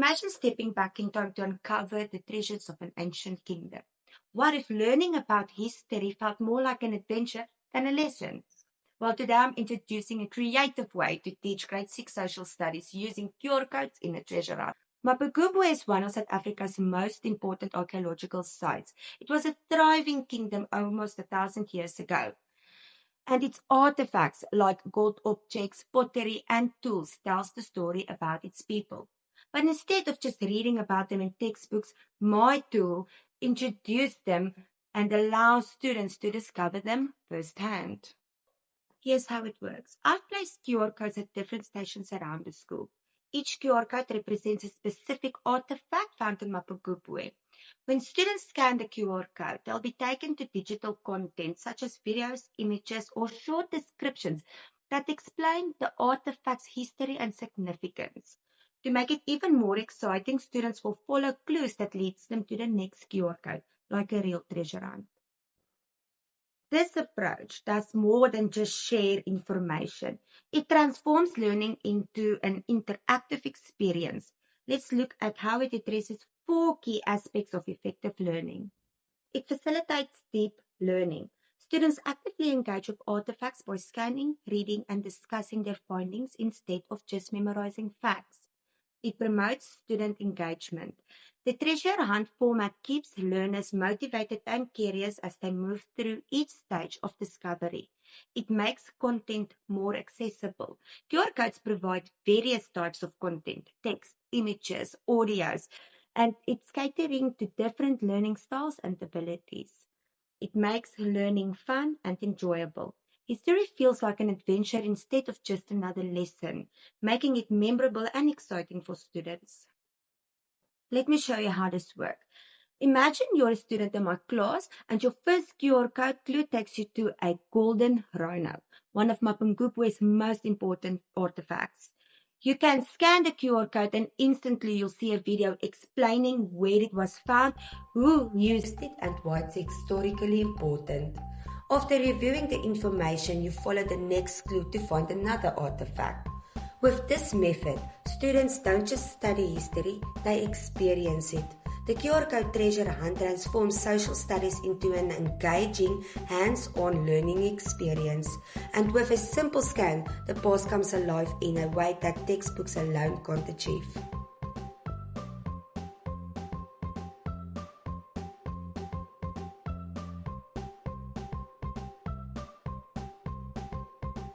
Imagine stepping back in time to uncover the treasures of an ancient kingdom. What if learning about history felt more like an adventure than a lesson? Well, today I'm introducing a creative way to teach grade 6 social studies using QR codes in a treasure hunt. Mapungubwe is one of South Africa's most important archaeological sites. It was a thriving kingdom almost 1,000 years ago. And its artifacts like gold objects, pottery, and tools tells the story about its people. But instead of just reading about them in textbooks, my tool introduces them and allows students to discover them firsthand. Here's how it works. I've placed QR codes at different stations around the school. Each QR code represents a specific artifact found in Mapungubwe. When students scan the QR code, they'll be taken to digital content such as videos, images, or short descriptions that explain the artifact's history and significance. To make it even more exciting, students will follow clues that leads them to the next QR code, like a real treasure hunt. This approach does more than just share information. It transforms learning into an interactive experience. Let's look at how it addresses 4 key aspects of effective learning. It facilitates deep learning. Students actively engage with artifacts by scanning, reading, and discussing their findings instead of just memorizing facts. It promotes student engagement. The treasure hunt format keeps learners motivated and curious as they move through each stage of discovery. It makes content more accessible. QR codes provide various types of content, text, images, audios, and it's catering to different learning styles and abilities. It makes learning fun and enjoyable. History feels like an adventure instead of just another lesson, making it memorable and exciting for students. Let me show you how this works. Imagine you're a student in my class and your first QR code clue takes you to a golden rhino, one of Mapungubwe's most important artifacts. You can scan the QR code and instantly you'll see a video explaining where it was found, who used it, and why it's historically important. After reviewing the information, you follow the next clue to find another artifact. With this method, students don't just study history, they experience it. The QR code treasure hunt transforms social studies into an engaging, hands-on learning experience. And with a simple scan, the past comes alive in a way that textbooks alone can't achieve.